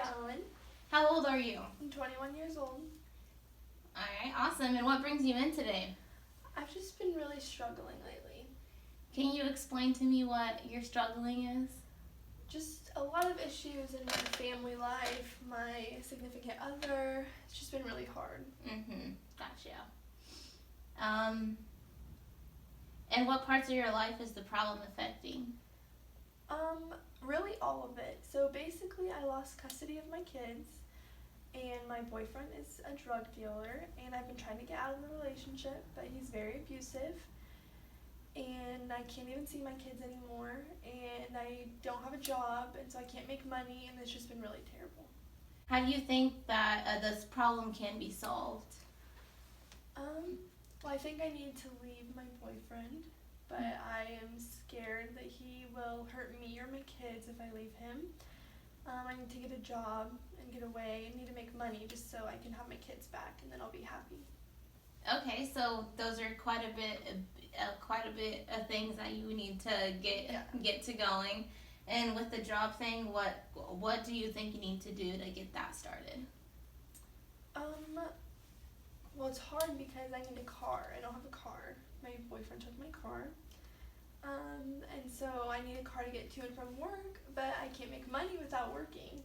Ellen. How old are you? I'm 21 years old. Alright, awesome. And what brings you in today? I've just been really struggling lately. Can you explain to me what your struggling is? Just a lot of issues in my family life, my significant other. It's just been really hard. Gotcha. And what parts of your life is the problem affecting? Really all of it. So basically I lost custody of my kids and my boyfriend is a drug dealer and I've been trying to get out of the relationship, but he's very abusive and I can't even see my kids anymore and I don't have a job and so I can't make money and it's just been really terrible. How do you think that this problem can be solved? Well, I think I need to leave my boyfriend, but I am scared that he will hurt me or my kids if I leave him. I need to get a job and get away. I need to make money just so I can have my kids back and then I'll be happy. Okay, so those are quite a bit of things that you need to get to going. And with the job thing, what do you think you need to do to get that started? Well, it's hard because I need a car. I don't have a car. My boyfriend took my car. And so I need a car to get to and from work, but I can't make money without working.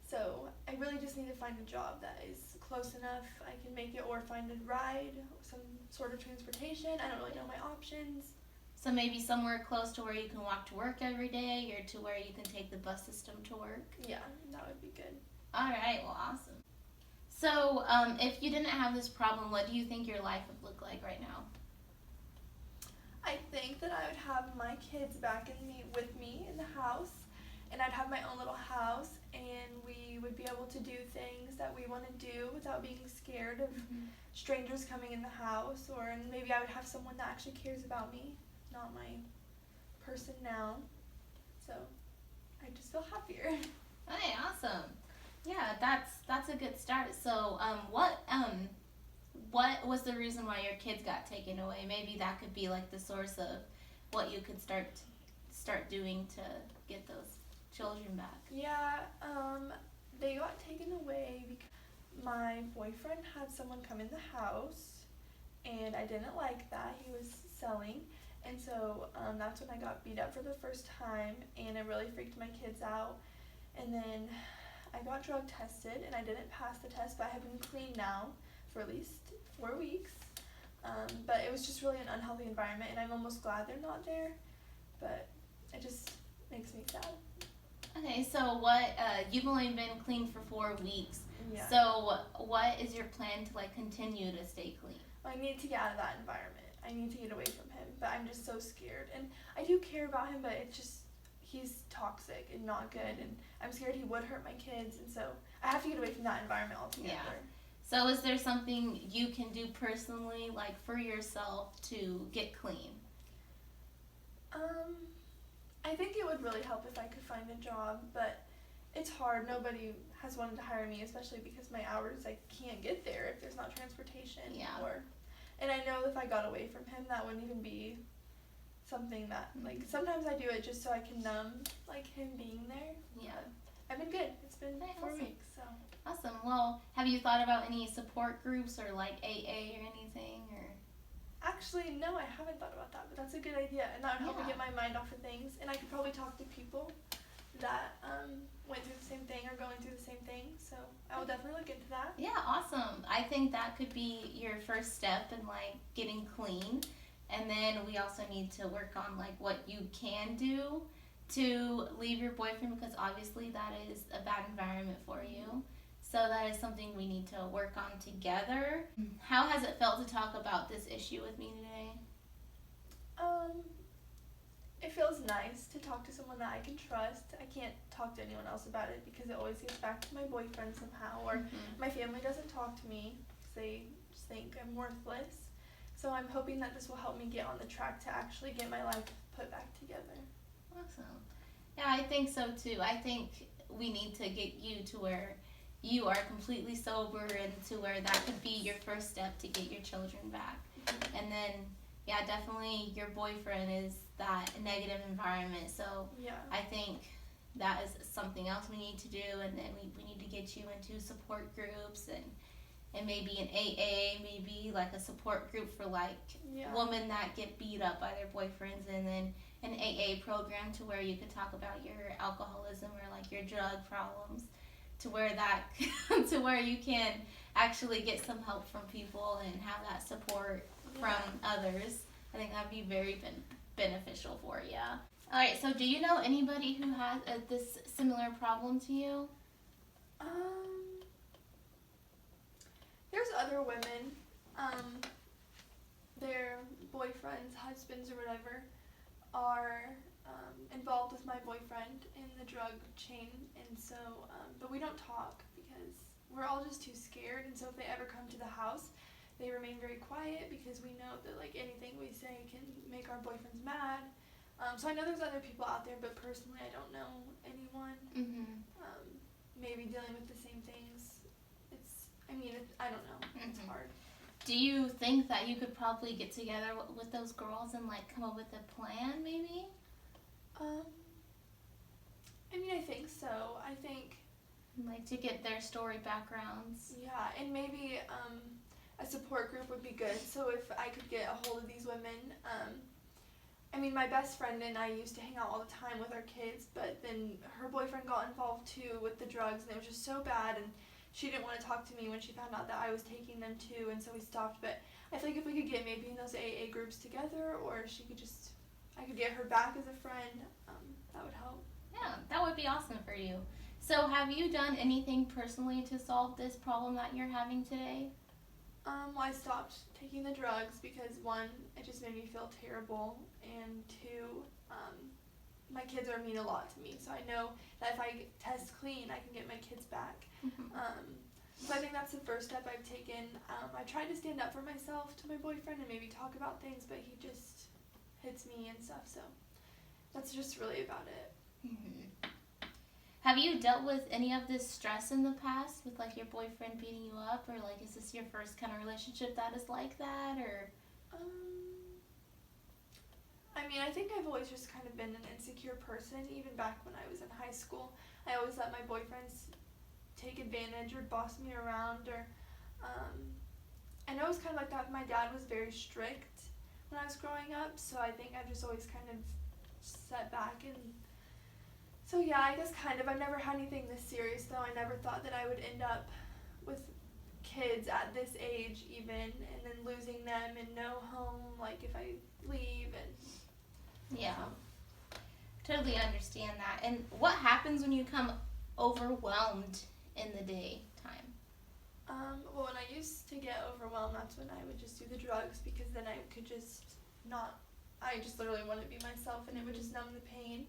So I really just need to find a job that is close enough I can make it, or find a ride, some sort of transportation. I don't really know my options. So maybe somewhere close to where you can walk to work every day, or to where you can take the bus system to work? Yeah, that would be good. Alright, well, awesome. So, if you didn't have this problem, what do you think your life would look like right now? I think that I would have my kids back with me in the house, and I'd have my own little house, and we would be able to do things that we want to do without being scared of strangers coming in the house, or maybe I would have someone that actually cares about me, not my person now. So I just feel happier. Hey, awesome. Yeah, that's a good start. So, what was the reason why your kids got taken away? Maybe that could be like the source of what you could start doing to get those children back. Yeah, they got taken away because my boyfriend had someone come in the house, and I didn't like that. He was selling, and so that's when I got beat up for the first time, and it really freaked my kids out. And then I got drug tested, and I didn't pass the test, but I have been clean now for at least 4 weeks. But it was just really an unhealthy environment, and I'm almost glad they're not there, but it just makes me sad. Okay, so you've only been clean for 4 weeks. Yeah. So what is your plan to continue to stay clean? Well, I need to get out of that environment. I need to get away from him, but I'm just so scared. And I do care about him, but he's toxic and not good, and I'm scared he would hurt my kids, and so I have to get away from that environment altogether. Yeah. So is there something you can do personally, for yourself, to get clean? I think it would really help if I could find a job, but it's hard. Nobody has wanted to hire me, especially because my hours, I can't get there if there's not transportation. Yeah. And I know if I got away from him, that wouldn't even be something that, sometimes I do it just so I can numb, him being there. Yeah. But I've been good. It's been 4 awesome. weeks, so. Awesome. Well, have you thought about any support groups or AA or anything, or? Actually, no, I haven't thought about that, but that's a good idea, and that would help me Yeah. get my mind off of things, and I could probably talk to people that went through the same thing or going through the same thing, so I will definitely look into that. Yeah, awesome. I think that could be your first step in getting clean, and then we also need to work on what you can do to leave your boyfriend, because obviously that is a bad environment for you. So that is something we need to work on together. How has it felt to talk about this issue with me today? It feels nice to talk to someone that I can trust. I can't talk to anyone else about it because it always gets back to my boyfriend somehow, or my family doesn't talk to me because they just think I'm worthless. So I'm hoping that this will help me get on the track to actually get my life put back together. Awesome. Yeah, I think so too. I think we need to get you to where you are completely sober, and to where that could be your first step to get your children back. And then, yeah, definitely your boyfriend is that negative environment. So Yeah. I think that is something else we need to do, and then we need to get you into support groups and maybe an AA, maybe like a support group for like women that get beat up by their boyfriends, and then an AA program to where you could talk about your alcoholism or like your drug problems, to where that to where you can actually get some help from people and have that support from others. I think that'd be very beneficial for you. All right, so do you know anybody who has this similar problem to you? There's other women, their boyfriends, husbands, or whatever, are involved with my boyfriend in the drug chain, and so, but we don't talk because we're all just too scared, and so if they ever come to the house, they remain very quiet because we know that like anything we say can make our boyfriends mad. So I know there's other people out there, but personally I don't know anyone. Maybe dealing with the same things. I don't know. It's hard. Do you think that you could probably get together with those girls and like come up with a plan, maybe? I think so. I think like to get their story backgrounds. Yeah, and maybe a support group would be good. So if I could get a hold of these women, my best friend and I used to hang out all the time with our kids, but then her boyfriend got involved too with the drugs, and it was just so bad, and she didn't want to talk to me when she found out that I was taking them too, and so we stopped. But I feel like if we could get maybe in those AA groups together, or I could get her back as a friend, that would help. Yeah, that would be awesome for you. So have you done anything personally to solve this problem that you're having today? Well, I stopped taking the drugs because, one, it just made me feel terrible, and two, my kids mean a lot to me, so I know that if I test clean, I can get my kids back. So I think that's the first step I've taken. I tried to stand up for myself to my boyfriend and maybe talk about things, but he just hits me and stuff, so that's just really about it. Have you dealt with any of this stress in the past with like your boyfriend beating you up, or like is this your first kind of relationship that is like that, or? I think I've always just kind of been an insecure person, even back when I was in high school. I always let my boyfriends take advantage or boss me around, or I know it was kind of like that. My dad was very strict when I was growing up, so I think I've just always kind of set back, and so yeah, I guess kind of. I've never had anything this serious though. I never thought that I would end up with kids at this age even, and then losing them and no home, like if I leave, and yeah, totally understand that. And what happens when you become overwhelmed in the daytime? Well, when I used to get overwhelmed, that's when I would just do the drugs, because then I could just not, I just literally wouldn't be myself, and it would just numb the pain.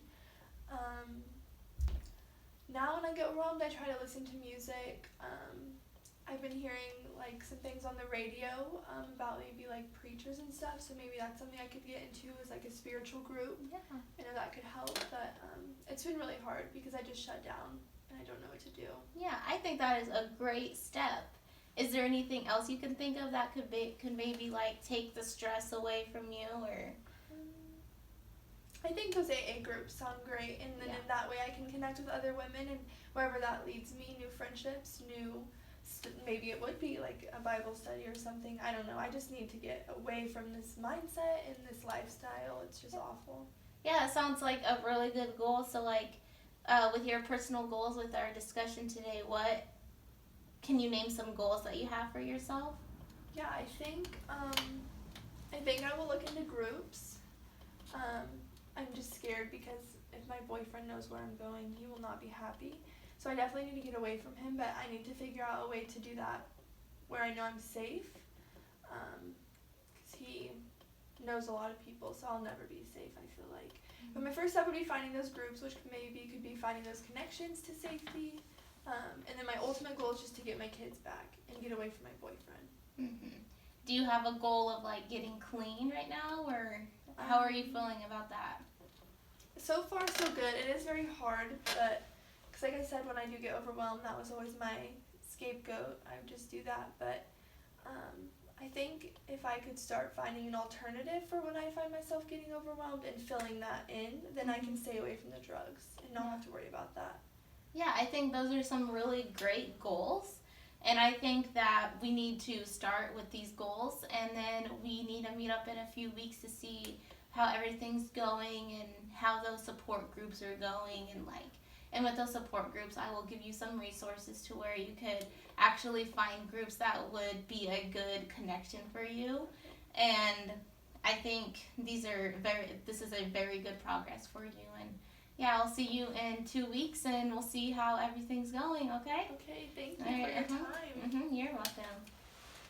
Now when I get overwhelmed, I try to listen to music. I've been hearing like some things on the radio about maybe like preachers and stuff, so maybe that's something I could get into, is like a spiritual group. Yeah. I know that could help, but it's been really hard because I just shut down and I don't know what to do. Yeah, I think that is a great step. Is there anything else you can think of that could maybe like take the stress away from you, or? I think those AA groups sound great, and then in that way I can connect with other women, and wherever that leads me, new friendships, maybe it would be like a Bible study or something. I don't know. I just need to get away from this mindset and this lifestyle. It's just awful. Yeah, it sounds like a really good goal. So like with your personal goals with our discussion today, what can you name some goals that you have for yourself? Yeah, I think I will look into groups. I'm just scared because if my boyfriend knows where I'm going, he will not be happy. So I definitely need to get away from him, but I need to figure out a way to do that where I know I'm safe, because he knows a lot of people, so I'll never be safe, I feel like. But my first step would be finding those groups, which maybe could be finding those connections to safety, and then my ultimate goal is just to get my kids back and get away from my boyfriend. Do you have a goal of like getting clean right now, or how are you feeling about that? So far, so good. It is very hard, but because like I said, when I do get overwhelmed, that was always my scapegoat. I would just do that, but I think if I could start finding an alternative for when I find myself getting overwhelmed and filling that in, then I can stay away from the drugs and not have to worry about that. Yeah, I think those are some really great goals. And I think that we need to start with these goals, and then we need to meet up in a few weeks to see how everything's going and how those support groups are going, and with those support groups I will give you some resources to where you could actually find groups that would be a good connection for you. And I think this is a very good progress for you. And yeah, I'll see you in 2 weeks, and we'll see how everything's going, okay? Okay, thank you All for right, your time. You're welcome.